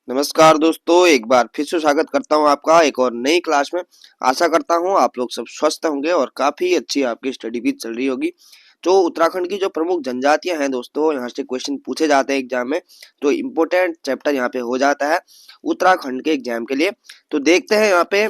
नमस्कार दोस्तों, एक बार फिर से स्वागत करता हूं आपका एक और नई क्लास में। आशा करता हूं आप लोग सब स्वस्थ होंगे और काफी अच्छी आपकी स्टडी भी चल रही होगी। तो उत्तराखंड की जो प्रमुख जनजातियां हैं दोस्तों, यहाँ से क्वेश्चन पूछे जाते हैं एग्जाम में। तो इम्पोर्टेंट चैप्टर यहाँ पे हो जाता है उत्तराखंड के एग्जाम के लिए। तो देखते हैं यहाँ पे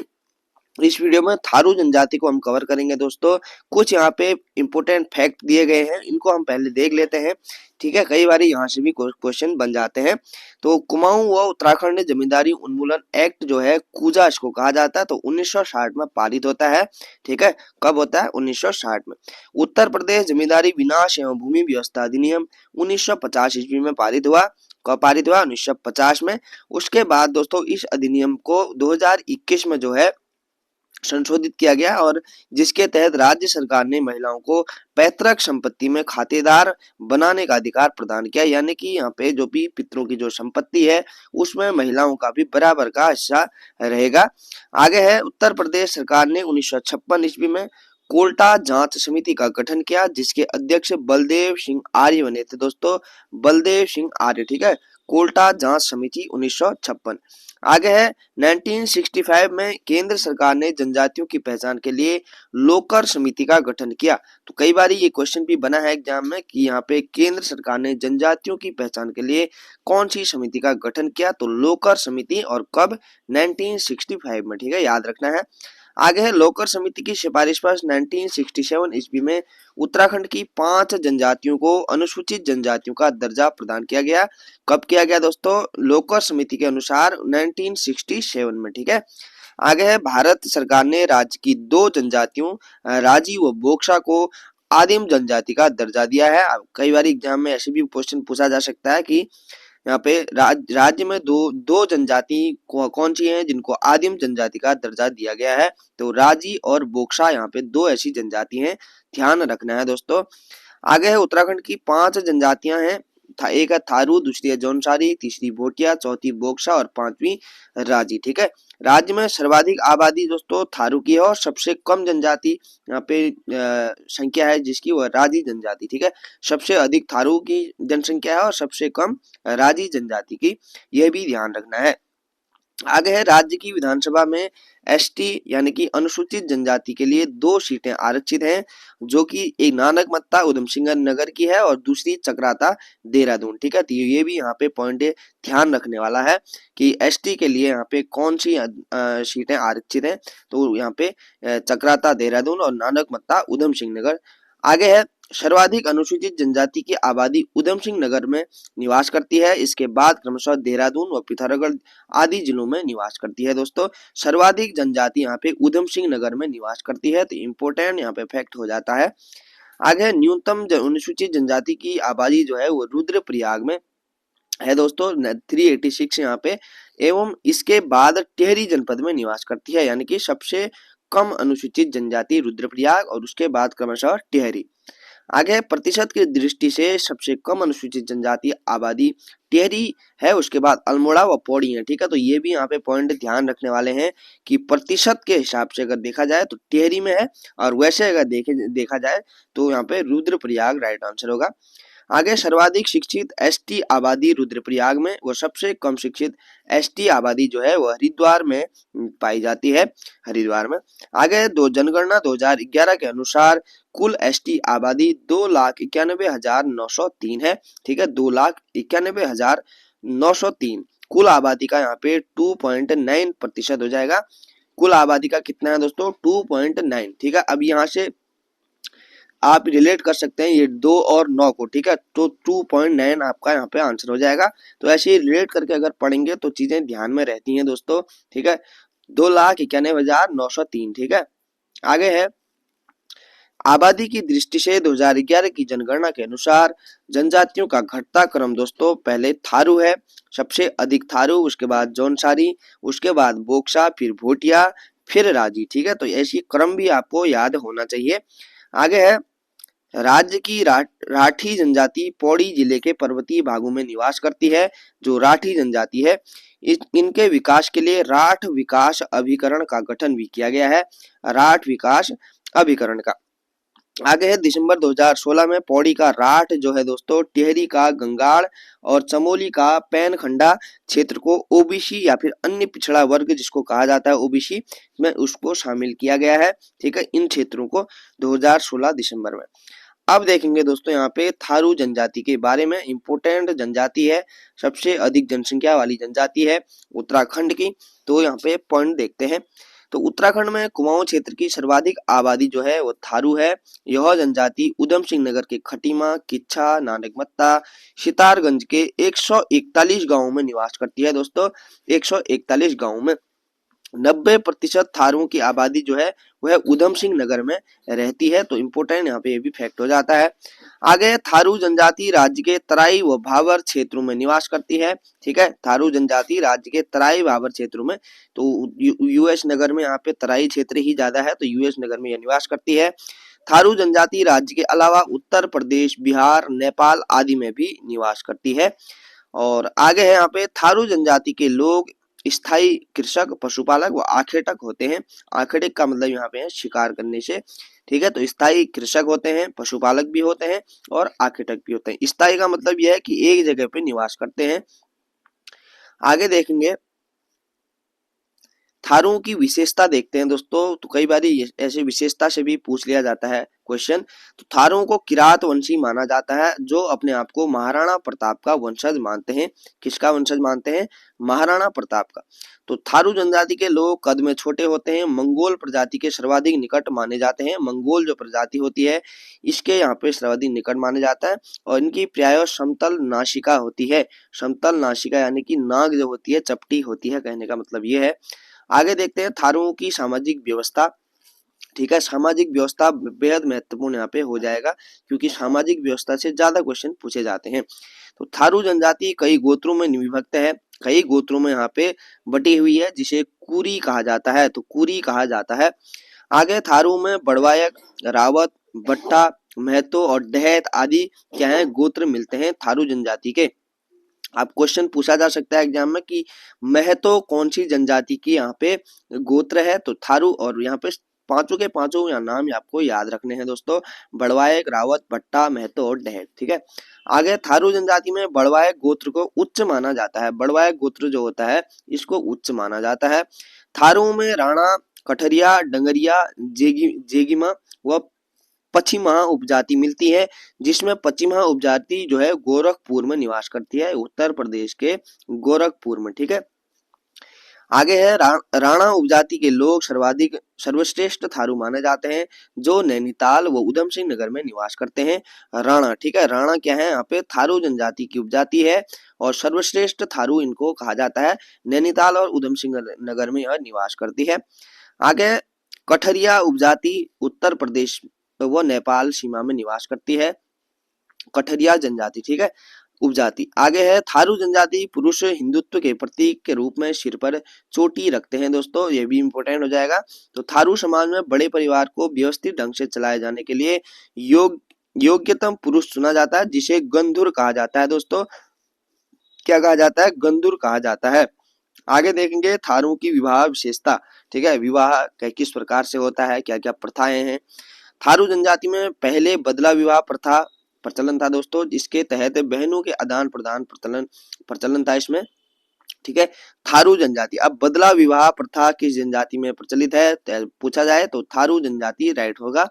इस वीडियो में थारू जनजाति को हम कवर करेंगे दोस्तों। कुछ यहाँ पे इंपॉर्टेंट फैक्ट दिए गए हैं, इनको हम पहले देख लेते हैं। ठीक है, कई बार यहाँ से भी क्वेश्चन बन जाते हैं। तो कुमाऊं व उत्तराखंड जमींदारी उन्मूलन एक्ट जो है, कूजा इसको कहा जाता है, तो 1960 में पारित होता है। ठीक है, कब होता है? 1960 में। उत्तर प्रदेश जमींदारी विनाश एवं भूमि व्यवस्था अधिनियम 1950 ईस्वी में पारित हुआ। कब पारित हुआ? 1950 में। उसके बाद दोस्तों इस अधिनियम को 2021 में जो है संशोधित किया गया, और जिसके तहत राज्य सरकार ने महिलाओं को पैतृक संपत्ति में खातेदार बनाने का अधिकार प्रदान किया। यानी कि यहाँ पे जो भी पितरों की जो संपत्ति है उसमें महिलाओं का भी बराबर का हिस्सा रहेगा। आगे है, उत्तर प्रदेश सरकार ने 1956 ईस्वी में कोल्टा जांच समिति का गठन किया, जिसके अध्यक्ष बलदेव सिंह आर्य बने थे दोस्तों। बलदेव सिंह आर्य। ठीक है, कोल्टा जांच समिति 1956। आगे है, 1965 में केंद्र सरकार ने जनजातियों की पहचान के लिए लोकर समिति का गठन किया। तो कई बार ये क्वेश्चन भी बना है एग्जाम में कि यहाँ पे केंद्र सरकार ने जनजातियों की पहचान के लिए कौन सी समिति का गठन किया? तो लोकर समिति। और कब? 1965 में। ठीक है, याद रखना है। आगे है, लोकर समिति की सिफारिश पर 1967 ईस्वी में उत्तराखंड की 5 जनजातियों को अनुसूचित जनजातियों का दर्जा प्रदान किया गया। कब किया गया दोस्तों? लोकर समिति के अनुसार 1967 में। ठीक है, आगे है, भारत सरकार ने राज्य की 2 जनजातियों राजी व बोक्सा को आदिम जनजाति का दर्जा दिया है। कई बार एग्जाम में ऐसे भी क्वेश्चन पूछा जा सकता है कि यहाँ पे राज्य में दो जनजाति कौन सी हैं जिनको आदिम जनजाति का दर्जा दिया गया है? तो राजी और बोक्सा, यहाँ पे 2 ऐसी जनजाति हैं, ध्यान रखना है दोस्तों। आगे है, उत्तराखंड की 5 जनजातियां हैं। एक है थारू, दूसरी है जौनसारी, तीसरी भोटिया, चौथी बोक्सा और 5वीं राजी। ठीक है, राज्य में सर्वाधिक आबादी दोस्तों थारू की है, और सबसे कम जनजाति यहाँ पे संख्या है जिसकी, वह राजी जनजाति। ठीक है, सबसे अधिक थारू की जनसंख्या है और सबसे कम राजी जनजाति की, यह भी ध्यान रखना है। आगे है, राज्य की विधानसभा में एसटी यानी कि अनुसूचित जनजाति के लिए 2 सीटें आरक्षित हैं, जो कि एक नानकमत्ता उधम सिंह नगर की है और दूसरी चक्राता देहरादून। ठीक है, तो ये भी यहाँ पे पॉइंट ध्यान रखने वाला है कि एसटी के लिए यहाँ पे कौन सी सीटें आरक्षित हैं। तो यहाँ पे चक्राता देहरादून और नानकमत्ता उधम सिंह नगर। आगे है, सर्वाधिक अनुसूचित जनजाति की आबादी उधम सिंह नगर में निवास करती है। इसके बाद क्रमशः देहरादून व पिथौरागढ़ आदि जिलों में निवास करती है दोस्तों। सर्वाधिक जनजाति यहाँ पे उधम सिंह नगर में निवास करती है, तो इम्पोर्टेंट यहाँ पे फैक्ट हो जाता है। आगे, न्यूनतम अनुसूचित जनजाति की आबादी जो है वो रुद्रप्रयाग में है दोस्तों, 386 यहाँ पे। एवं इसके बाद टिहरी जनपद में निवास करती है, यानी कि सबसे कम अनुसूचित जनजाति रुद्रप्रयाग और उसके बाद क्रमशः टिहरी। आगे, प्रतिशत की दृष्टि से सबसे कम अनुसूचित जनजाति आबादी टिहरी है, उसके बाद अल्मोड़ा व पौड़ी है। ठीक है, तो ये भी यहाँ पे पॉइंट ध्यान रखने वाले हैं कि प्रतिशत के हिसाब से अगर देखा जाए तो टिहरी में है, और वैसे अगर देखा जाए तो यहाँ पे रुद्रप्रयाग राइट आंसर होगा। आगे, सर्वाधिक शिक्षित एसटी आबादी रुद्रप्रयाग में व सबसे कम शिक्षित एसटी आबादी जो है वह हरिद्वार में पाई जाती है, हरिद्वार में। आगे, जनगणना 2011 के अनुसार कुल एसटी आबादी 2,91,903 है। ठीक है, 2,91,903 कुल आबादी का यहाँ पे 2.9% हो जाएगा। कुल आबादी का कितना है दोस्तों? 2.9। ठीक है, अब यहाँ से आप रिलेट कर सकते हैं ये 2 और 9 को। ठीक है, तो 2.9 आपका यहाँ पे आंसर हो जाएगा। तो ऐसे ही रिलेट करके अगर पढ़ेंगे तो चीजें ध्यान में रहती हैं दोस्तों। ठीक है, 2,91,903। ठीक है, आगे है, आबादी की दृष्टि से 2011 की जनगणना के अनुसार जनजातियों का घटता क्रम दोस्तों, पहले थारू है, सबसे अधिक थारू, उसके बाद जौनसारी, उसके बाद बोक्सा, फिर भोटिया, फिर राजी। ठीक है, तो ऐसी क्रम भी आपको याद होना चाहिए। आगे है, राज्य की राठी जनजाति पौड़ी जिले के पर्वतीय भागों में निवास करती है। जो राठी जनजाति है, इनके विकास के लिए राठ विकास अभिकरण का गठन भी किया गया है। राठ विकास अभिकरण का। आगे है दिसंबर 2016 में पौड़ी का राठ जो है दोस्तों, टिहरी का गंगाड़ और चमोली का पैनखंडा क्षेत्र को ओबीसी या फिर अन्य पिछड़ा वर्ग जिसको कहा जाता है ओबीसी में उसको शामिल किया गया है। ठीक है, इन क्षेत्रों को 2016 दिसंबर में। अब देखेंगे दोस्तों यहाँ पे थारू जनजाति के बारे में। इंपोर्टेंट जनजाति है, सबसे अधिक जनसंख्या वाली जनजाति है उत्तराखंड की। तो यहाँ पे पॉइंट देखते हैं। तो उत्तराखंड में कुमाऊं क्षेत्र की सर्वाधिक आबादी जो है वो थारू है। यह जनजाति उधम सिंह नगर के खटीमा, किच्छा, नानकमत्ता, सितारगंज के 141 गांवों में निवास करती है दोस्तों। 141 गांवों में 90% थारुओं की आबादी जो है वह उधम सिंह नगर में रहती है। तो इम्पोर्टेंट यहाँ पे ये भी फैक्ट हो जाता है। आगे थारू जनजाति राज्य के तराई व भाबर क्षेत्रों में निवास करती है। ठीक है, थारू जनजाति राज्य के तराई भाबर क्षेत्रों में, तो यूएस नगर में यहाँ पे तराई क्षेत्र ही ज्यादा है, तो यूएस नगर में यह निवास करती है। थारू जनजाति राज्य के अलावा उत्तर प्रदेश, बिहार, नेपाल आदि में भी निवास करती है। और आगे है यहाँ पे थारू जनजाति के लोग स्थायी कृषक, पशुपालक व आखेटक होते हैं। आखेटक का मतलब यहाँ पे है शिकार करने से। ठीक है, तो स्थायी कृषक होते हैं, पशुपालक भी होते हैं और आखेटक भी होते हैं। स्थायी का मतलब यह है कि एक जगह पे निवास करते हैं। आगे देखेंगे थारुओं की विशेषता देखते हैं दोस्तों। तो कई बार ऐसे विशेषता से भी पूछ लिया जाता है क्वेश्चन। तो थारुओं को किरात वंशी माना जाता है, जो अपने आप को महाराणा प्रताप का वंशज मानते हैं। किसका वंशज मानते हैं? महाराणा प्रताप का। तो थारू जनजाति के लोग कद में छोटे होते हैं, मंगोल प्रजाति के सर्वाधिक निकट माने जाते हैं। मंगोल जो प्रजाति होती है इसके यहाँ पे सर्वाधिक निकट माने जाता है। और इनकी प्रायः समतल नासिका होती है। समतल नासिका यानी कि नाक जो होती है चपटी होती है, कहने का मतलब ये है। आगे देखते हैं थारुओं की सामाजिक व्यवस्था। ठीक है, सामाजिक व्यवस्था बेहद महत्वपूर्ण यहाँ पे हो जाएगा, क्योंकि सामाजिक व्यवस्था से ज्यादा क्वेश्चन पूछे जाते हैं। तो थारू जनजाति कई गोत्रों में विभक्त है, कई गोत्रों में यहाँ पे बटी हुई है, जिसे कुरी कहा जाता है। तो कुरी कहा जाता है। आगे थारू में बड़वायक, रावत, भट्टा, महतो और डहैत आदि क्या है गोत्र मिलते हैं थारू जनजाति के। आप क्वेश्चन पूछा जा सकता है एग्जाम में कि महतो कौन सी जनजाति की यहाँ पे गोत्र है? तो थारू। और यहाँ पे पांचों के पांचों यहाँ नाम आपको याद रखने हैं दोस्तों, बड़वायक, रावत, भट्टा, महतो और डहैत। ठीक है, आगे थारू जनजाति में बड़वायक गोत्र को उच्च माना जाता है। बड़वायक गोत्र जो होता है इसको उच्च माना जाता है। थारू में राणा, कठरिया, डंगरिया, जेगिमा व पश्चिमा उपजाति मिलती है, जिसमें पश्चिमा उपजाति जो है गोरखपुर में निवास करती है, उत्तर प्रदेश के गोरखपुर में। ठीक है, आगे है राणा उपजाति के लोग सर्वश्रेष्ठ थारू माने जाते हैं, जो नैनीताल व उधम सिंह नगर में निवास करते हैं। राणा, ठीक है, राणा क्या है यहाँ पे थारू जनजाति की उपजाति है और सर्वश्रेष्ठ थारू इनको कहा जाता है। नैनीताल और उधम सिंह नगर में यह निवास करती है। आगे कठरिया उपजाति उत्तर प्रदेश व नेपाल सीमा में निवास करती है। कठरिया जनजाति, ठीक है, उपजाति। आगे है थारू जनजाति पुरुष हिंदुत्व के प्रतीक के रूप में सिर पर चोटी रखते हैं दोस्तों, ये भी इंपॉर्टेंट हो जाएगा। तो थारू समाज में बड़े परिवार को व्यवस्थित ढंग से चलाए जाने के लिए योग्यतम पुरुष चुना जाता है, जिसे गंधुर कहा जाता है दोस्तों। क्या कहा जाता है? गंधुर कहा जाता है। आगे देखेंगे थारू की विवाह विशेषता। ठीक है, विवाह किस प्रकार से होता है, क्या क्या प्रथाएं हैं। थारू जनजाति में पहले बदला विवाह प्रथा प्रचलन था दोस्तों, जिसके तहत बहनों के आदान प्रदान प्रचलन था इसमें। ठीक है, थारू जनजाति। अब बदला विवाह प्रथा किस जनजाति में प्रचलित है पूछा जाए तो थारू जनजाति राइट होगा।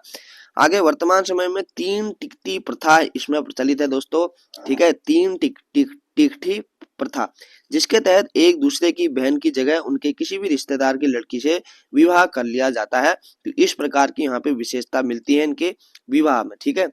आगे वर्तमान समय में 3 टिकटी प्रथा इसमें प्रचलित है दोस्तों। ठीक है, 3 टिकटी प्रथा, जिसके तहत एक दूसरे की बहन की जगह उनके किसी भी रिश्तेदार की लड़की से विवाह कर लिया जाता है। तो इस प्रकार की यहाँ पे विशेषता मिलती है इनके विवाह में। ठीक है,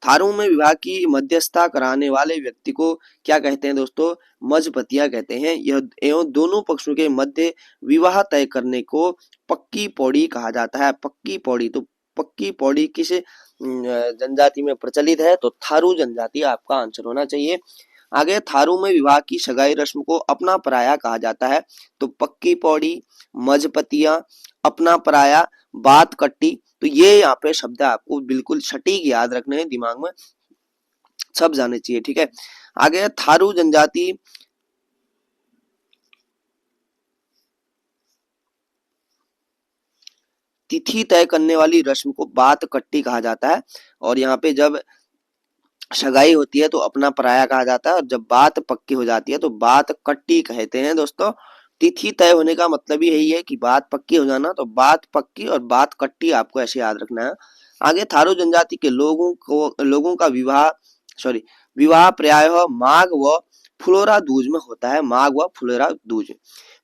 थारू में विवाह की मध्यस्थता कराने वाले व्यक्ति को क्या कहते हैं दोस्तों? मजपतिया कहते हैं। यह एवं दोनों पक्षों के मध्य विवाह तय करने को पक्की पौड़ी कहा जाता है। पक्की पौड़ी, तो पक्की पौड़ी किस जनजाति में प्रचलित है? तो थारू जनजाति आपका आंसर होना चाहिए। आगे थारू में विवाह की सगाई रस्म को अपना पराया कहा जाता है। तो पक्की पौड़ी, मजपतिया, अपना पराया, बात कट्टी, तो ये यहाँ पे शब्द आपको बिल्कुल सटीक याद रखने हैं, दिमाग में सब जाने चाहिए। ठीक है, आगे थारू जनजाति तिथि तय करने वाली रस्म को बात कट्टी कहा जाता है। और यहाँ पे जब सगाई होती है तो अपना पराया कहा जाता है, और जब बात पक्की हो जाती है तो बात कट्टी कहते हैं दोस्तों। तिथि तय होने का मतलब यही है कि बात पक्की हो जाना, तो बात पक्की और बात कट्टी आपको ऐसे याद रखना है। आगे थारू जनजाति के लोगों का विवाह प्रायः माघ व फुलोरा दूज में होता है। माघ व फुलोरा दूज।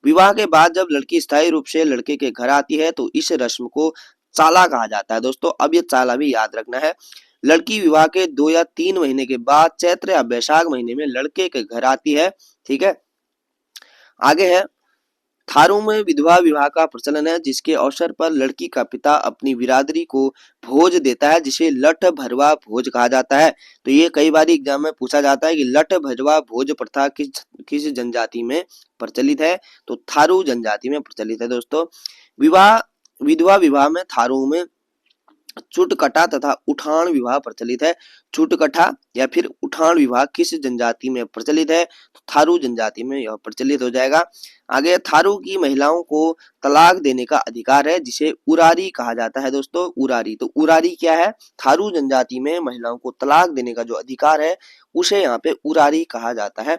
विवाह के बाद जब लड़की स्थायी रूप से लड़के के घर आती है तो इस रस्म को चाला कहा जाता है दोस्तों। अब ये चाला भी याद रखना है। लड़की विवाह के 2 या 3 महीने के बाद चैत्र या बैसाख महीने में लड़के के घर आती है। ठीक है, आगे है थारू में विधवा विवाह का प्रचलन है, जिसके अवसर पर लड़की का पिता अपनी बिरादरी को भोज देता है, जिसे लठ भरवा भोज कहा जाता है। तो ये कई बार एग्जाम में पूछा जाता है कि लठ भरवा भोज प्रथा किस जनजाति में प्रचलित है, तो थारू जनजाति में प्रचलित है दोस्तों। विधवा विवाह में थारू में चुटकटा तथा उठान विवाह प्रचलित है। चुटकटा या फिर उठान विवाह किस जनजाति में प्रचलित है, तो थारू जनजाति में यह प्रचलित हो जाएगा। आगे थारू की महिलाओं को तलाक देने का अधिकार है, जिसे उरारी कहा जाता है दोस्तों। उरारी, तो उरारी क्या है, थारू जनजाति में महिलाओं को तलाक देने का जो अधिकार है उसे यहाँ पे उरारी कहा जाता है,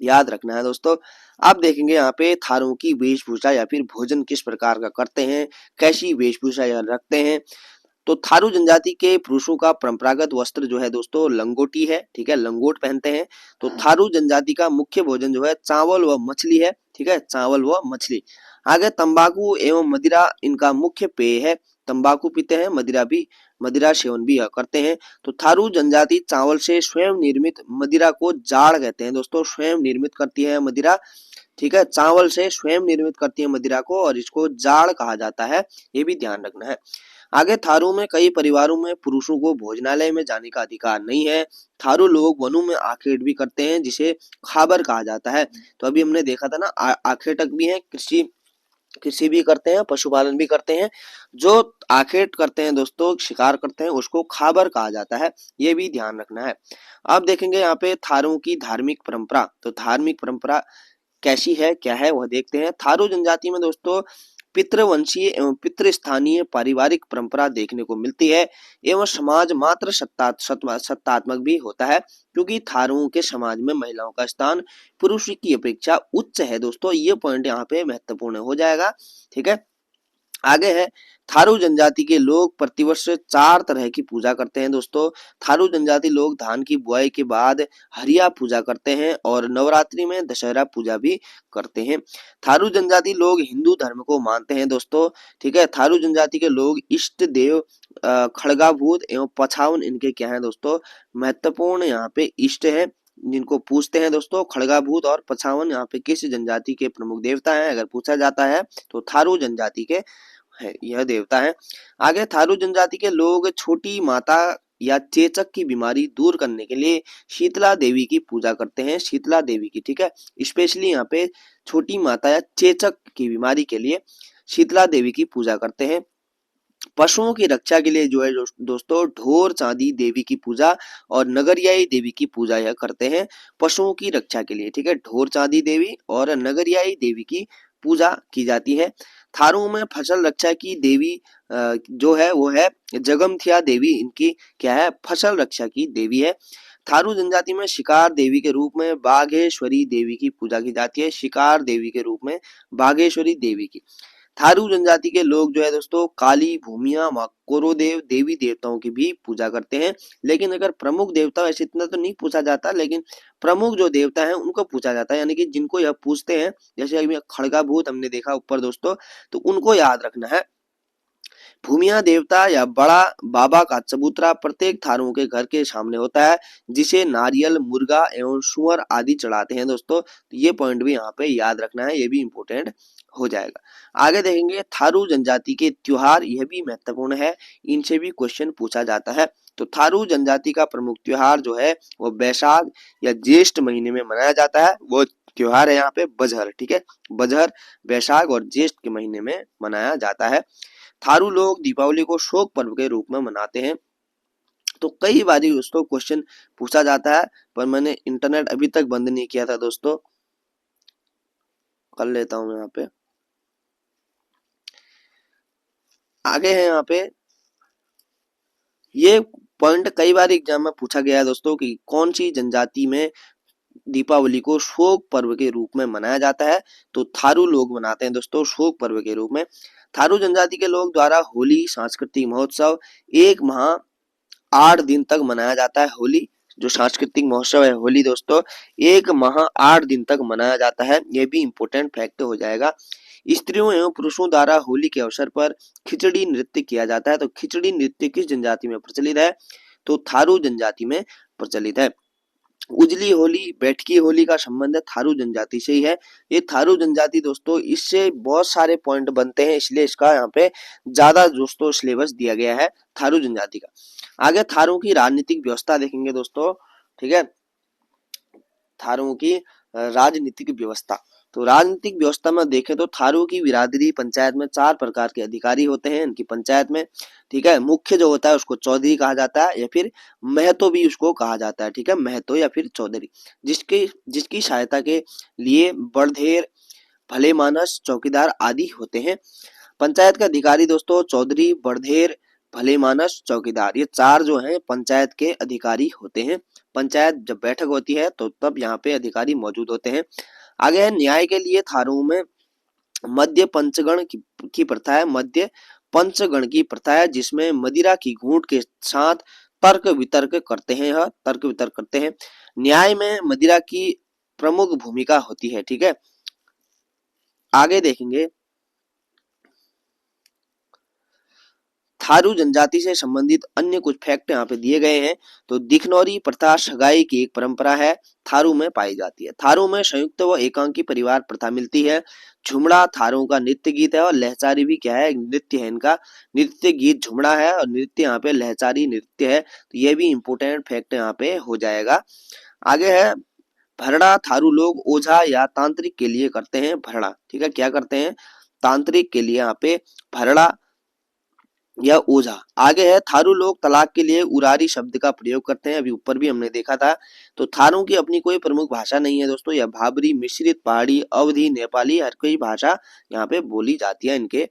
याद रखना है दोस्तों। अब देखेंगे यहाँ पे थारू की वेशभूषा या फिर भोजन किस प्रकार का करते हैं, कैसी वेशभूषा यह रखते हैं। तो थारू जनजाति के पुरुषों का परंपरागत वस्त्र जो है दोस्तों लंगोटी है। ठीक है, लंगोट पहनते हैं। तो थारू जनजाति का मुख्य भोजन जो है चावल व मछली है। ठीक है, चावल व मछली। आगे तंबाकू एवं मदिरा इनका मुख्य पेय है। तंबाकू पीते हैं, मदिरा सेवन भी करते हैं। तो थारू जनजाति चावल से स्वयं निर्मित मदिरा को जाड़ कहते हैं दोस्तों। स्वयं निर्मित करती है मदिरा। ठीक है, चावल से स्वयं निर्मित करती है मदिरा को, और इसको जाड़ कहा जाता है, ये भी ध्यान रखना है। आगे थारू में कई परिवारों में पुरुषों को भोजनालय में जाने का अधिकार नहीं है। थारू लोग वनों में आखेट भी करते हैं, जिसे खाबर कहा जाता है। तो अभी हमने देखा था ना, आखेटक भी है, कृषि भी करते हैं, पशुपालन भी करते हैं। जो आखेट करते हैं दोस्तों, शिकार करते हैं, उसको खाबर कहा जाता है, ये भी ध्यान रखना है। अब देखेंगे यहाँ पे थारू की धार्मिक परंपरा। तो धार्मिक परंपरा कैसी है, क्या है, वह देखते हैं। थारू जनजाति में दोस्तों पितृवंशीय एवं पितृस्थानीय पारिवारिक परंपरा देखने को मिलती है, एवं समाज मात्र सत्तात्मक भी होता है, क्योंकि थारुओं के समाज में महिलाओं का स्थान पुरुष की अपेक्षा उच्च है दोस्तों। ये पॉइंट यहाँ पे महत्वपूर्ण हो जाएगा। ठीक है, आगे है थारू जनजाति के लोग प्रतिवर्ष 4 तरह की पूजा करते हैं दोस्तों। थारू जनजाति लोग धान की बुआई के बाद हरिया पूजा करते हैं, और नवरात्रि में दशहरा पूजा भी करते हैं। थारू जनजाति लोग हिंदू धर्म को मानते हैं दोस्तों। ठीक है, थारू जनजाति के लोग इष्ट देव खड़गाभूत एवं पछावन इनके क्या है दोस्तों, महत्वपूर्ण यहाँ पे इष्ट है, जिनको पूछते हैं दोस्तों। खड़गाभूत और पछावन यहाँ पे किस जनजाति के प्रमुख देवता हैं, अगर पूछा जाता है तो थारू जनजाति के है, यह देवता है। आगे थारू जनजाति के लोग छोटी माता या चेचक की बीमारी दूर करने के लिए शीतला देवी की पूजा करते हैं। शीतला देवी की, ठीक है, स्पेशली यहाँ पे छोटी माता या चेचक की बीमारी के लिए शीतला देवी की पूजा करते हैं। पशुओं की रक्षा के लिए जो है दोस्तों ढोर चांदी देवी की पूजा और नगरियाई देवी की पूजा यह करते हैं, पशुओं की रक्षा के लिए। ठीक है, ढोर चांदी देवी और नगरियाई देवी की पूजा की जाती है। थारू में फसल रक्षा की देवी जो है वो है जगमथिया देवी, इनकी क्या है, फसल रक्षा की देवी है। थारू जनजाति में शिकार देवी के रूप में बाघेश्वरी देवी की पूजा की जाती है। शिकार देवी के रूप में बाघेश्वरी देवी की। थारू जनजाति के लोग जो है दोस्तों काली, भूमिया, कोरोदेव देवी देवताओं की भी पूजा करते हैं। लेकिन अगर प्रमुख देवता, वैसे इतना तो नहीं पूछा जाता, लेकिन प्रमुख जो देवता है उनको पूछा जाता है, यानी कि जिनको यह पूछते हैं, जैसे अभी खड़गाभूत हमने देखा ऊपर दोस्तों, तो उनको याद रखना है। भूमिया देवता या बड़ा बाबा का चबूतरा प्रत्येक थारुओं के घर के सामने होता है, जिसे नारियल, मुर्गा एवं सुअर आदि चढ़ाते हैं दोस्तों। तो ये पॉइंट भी यहाँ पे याद रखना है, ये भी इंपॉर्टेंट हो जाएगा। आगे देखेंगे थारू जनजाति के त्योहार, यह भी महत्वपूर्ण है, इनसे भी क्वेश्चन पूछा जाता है। तो थारू जनजाति का प्रमुख त्योहार जो है वो बैसाख या ज्येष्ठ महीने में मनाया जाता है। वो त्योहार है यहाँ पे बजहर। ठीक है, बजहर बैसाख और ज्येष्ठ के महीने में मनाया जाता है। थारू लोग दीपावली को शोक पर्व के रूप में मनाते हैं। तो कई बार दोस्तों क्वेश्चन पूछा जाता है, पर मैंने इंटरनेट अभी तक बंद नहीं किया था दोस्तों, कर लेता हूं मैं यहाँ पे। आगे है यहाँ पे, ये पॉइंट कई बार एग्जाम में पूछा गया है दोस्तों कि कौन सी जनजाति में दीपावली को शोक पर्व के रूप में मनाया जाता है। तो थारू लोग मनाते हैं दोस्तों शोक पर्व के रूप में। थारू जनजाति के लोग द्वारा होली सांस्कृतिक महोत्सव 1 माह 8 दिन तक मनाया जाता है। होली जो सांस्कृतिक महोत्सव है होली दोस्तों 1 माह 8 दिन तक मनाया जाता है। ये भी इम्पोर्टेंट फैक्ट हो जाएगा। स्त्रियों एवं पुरुषों द्वारा होली के अवसर पर खिचड़ी नृत्य किया जाता है। तो खिचड़ी नृत्य किस जनजाति में प्रचलित है? तो थारू जनजाति में प्रचलित है। उजली होली बैठकी होली का संबंध थारू जनजाति से ही है। ये थारू जनजाति दोस्तों, इससे बहुत सारे पॉइंट बनते हैं, इसलिए इसका यहाँ पे ज्यादा दोस्तों सिलेबस दिया गया है थारू जनजाति का। आगे थारू की राजनीतिक व्यवस्था देखेंगे दोस्तों, ठीक है। थारू की राजनीतिक व्यवस्था, तो राजनीतिक व्यवस्था में देखें तो थारू की बिरादरी पंचायत में 4 प्रकार के अधिकारी होते हैं इनकी पंचायत में, ठीक है। मुख्य जो होता है उसको चौधरी कहा जाता है या फिर महतो भी उसको कहा जाता है, ठीक है, महतो या फिर चौधरी, जिसकी सहायता के लिए बड़धेर भले मानस चौकीदार आदि होते हैं। पंचायत के अधिकारी दोस्तों चौधरी बड़धेर भले मानस चौकीदार, ये 4 जो हैं पंचायत के अधिकारी होते हैं। पंचायत जब बैठक होती है तो तब यहाँ पे अधिकारी मौजूद होते हैं। आगे है न्याय के लिए थारू में मध्य पंचगण की प्रथा है। मध्य पंचगण की प्रथा है जिसमें मदिरा की घूंट के साथ तर्क वितर्क करते हैं, तर्क वितर्क करते हैं। न्याय में मदिरा की प्रमुख भूमिका होती है, ठीक है। आगे देखेंगे थारू जनजाति से संबंधित अन्य कुछ फैक्ट यहाँ पे दिए गए हैं। तो दिखनौरी प्रथा सगाई की एक परंपरा है, थारू में पाई जाती है। थारू में संयुक्त व एकांकी परिवार प्रथा मिलती है। झुमड़ा थारू का नृत्य गीत है और लहचारी भी क्या है, नृत्य है इनका। नृत्य गीत झुमड़ा है और नृत्य यहाँ पे लहचारी नृत्य है। तो ये भी इंपोर्टेंट फैक्ट यहाँ पे हो जाएगा। आगे है भरड़ा थारू लोग ओझा या तांत्रिक के लिए करते हैं भरड़ा, ठीक है। क्या करते हैं? तांत्रिक के लिए यहाँ पे भरड़ा या ओझा। आगे है थारू लोग तलाक के लिए उरारी शब्द का प्रयोग करते हैं, अभी ऊपर भी हमने देखा था। तो थारू की अपनी कोई प्रमुख भाषा नहीं है दोस्तों, यह भाबरी मिश्रित पहाड़ी अवधी नेपाली हर कोई भाषा यहाँ पे बोली जाती है इनके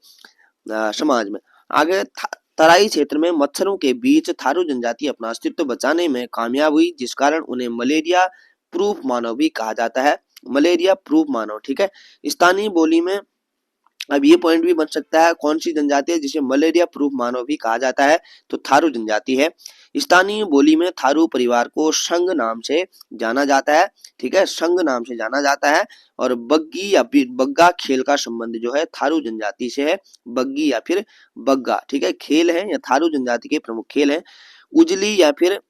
समाज में। आगे तराई क्षेत्र में मच्छरों के बीच थारू जनजाति अपना अस्तित्व बचाने में कामयाब हुई, जिस कारण उन्हें मलेरिया प्रूफ मानव भी कहा जाता है। मलेरिया प्रूफ मानव, ठीक है। स्थानीय बोली में अब ये पॉइंट भी बन सकता है, कौन सी जनजाति है जिसे मलेरिया प्रूफ मानव भी कहा जाता है? तो थारू जनजाति है। स्थानीय बोली में थारू परिवार को संघ नाम से जाना जाता है, ठीक है, संघ नाम से जाना जाता है। और बग्गी या फिर बग्गा खेल का संबंध जो है थारू जनजाति से है, बग्गी या फिर बग्गा, ठीक है, खेल है या थारू जनजाति के प्रमुख खेल है। उजली या फिर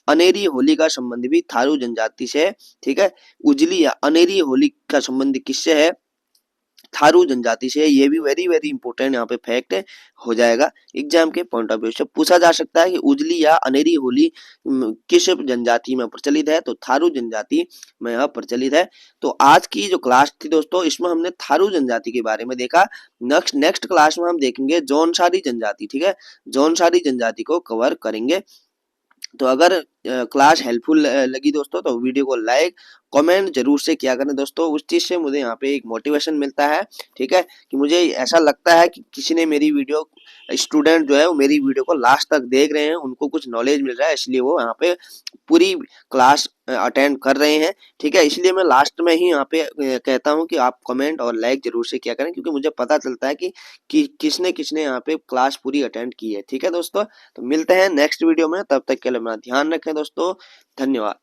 अनेरी होली का संबंध भी थारू जनजाति से है, ठीक है। उजली या अनेरी होली का संबंध किससे है? थारू जनजाति से। ये भी वेरी वेरी इंपॉर्टेंट यहाँ पे फैक्ट हो जाएगा, एग्जाम के पॉइंट ऑफ व्यू से पूछा जा सकता है कि उजली या अनेरी होली किस जनजाति में प्रचलित है? तो थारू जनजाति में यह प्रचलित है। तो आज की जो क्लास थी दोस्तों, इसमें हमने थारू जनजाति के बारे में देखा। नेक्स्ट क्लास में हम देखेंगे जौनसारी जनजाति, ठीक है, जौनसारी जनजाति को कवर करेंगे। तो अगर क्लास हेल्पफुल लगी दोस्तों तो वीडियो को लाइक कमेंट जरूर से किया करें दोस्तों, उस चीज से मुझे यहाँ पे एक मोटिवेशन मिलता है, ठीक है, कि मुझे ऐसा लगता है कि किसी ने मेरी वीडियो, स्टूडेंट जो है वो मेरी वीडियो को लास्ट तक देख रहे हैं, उनको कुछ नॉलेज मिल रहा है, इसलिए वो यहाँ पे पूरी क्लास अटेंड कर रहे हैं, ठीक है। इसलिए मैं लास्ट में ही यहाँ पे कहता हूँ कि आप कमेंट और लाइक जरूर से किया करें, क्योंकि मुझे पता चलता है कि किसने किसने यहाँ पे क्लास पूरी अटेंड की है, ठीक है दोस्तों। तो मिलते हैं नेक्स्ट वीडियो में, तब तक के लिए अपना ध्यान रखें दोस्तों, धन्यवाद।